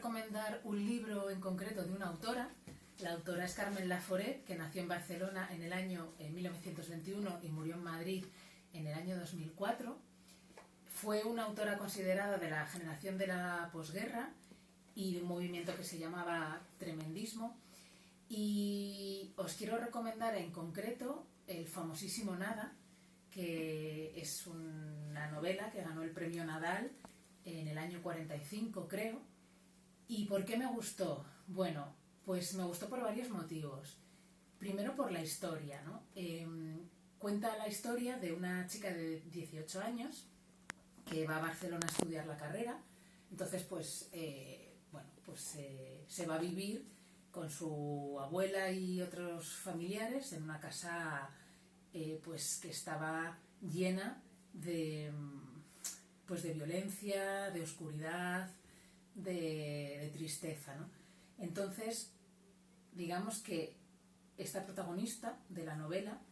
recomendar un libro en concreto de una autora. La autora es Carmen Laforet, que nació en Barcelona en el año 1921 y murió en Madrid en el año 2004. Fue una autora considerada de la generación de la posguerra y de un movimiento que se llamaba tremendismo. Y os quiero recomendar en concreto el famosísimo Nada, que es una novela que ganó el premio Nadal en el año 45, creo. ¿Y por qué me gustó? Bueno, pues me gustó por varios motivos. Primero por la historia, ¿no? Cuenta la historia de una chica de 18 años que va a Barcelona a estudiar la carrera. Entonces, se va a vivir con su abuela y otros familiares en una casa que estaba llena de violencia, de oscuridad, de tristeza, ¿no? Entonces, digamos que esta protagonista de la novela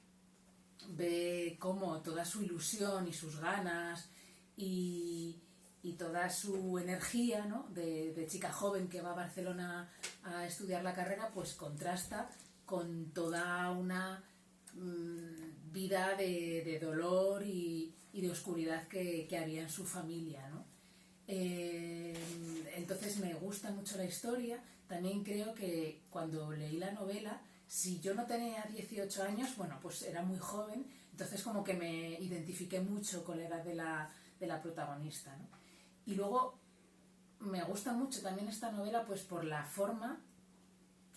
ve cómo toda su ilusión y sus ganas y toda su energía, ¿no?, de chica joven que va a Barcelona a estudiar la carrera, pues contrasta con toda una vida de dolor y de oscuridad que había en su familia, ¿no? Entonces me gusta mucho la historia. También creo que cuando leí la novela, si yo no tenía 18 años, bueno, pues era muy joven, entonces como que me identifiqué mucho con la edad de la protagonista, ¿no? Y luego me gusta mucho también esta novela pues por la forma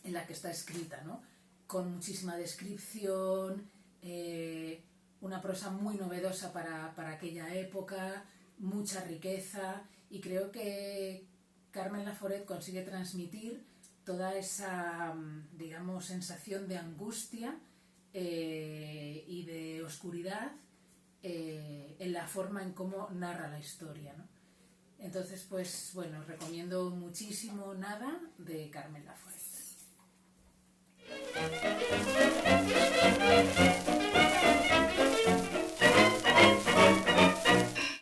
en la que está escrita, ¿no? Con muchísima descripción, una prosa muy novedosa para aquella época, mucha riqueza, y creo que Carmen Laforet consigue transmitir toda esa, digamos, sensación de angustia y de oscuridad en la forma en cómo narra la historia, ¿no? Entonces, pues bueno, recomiendo muchísimo Nada, de Carmen Laforet.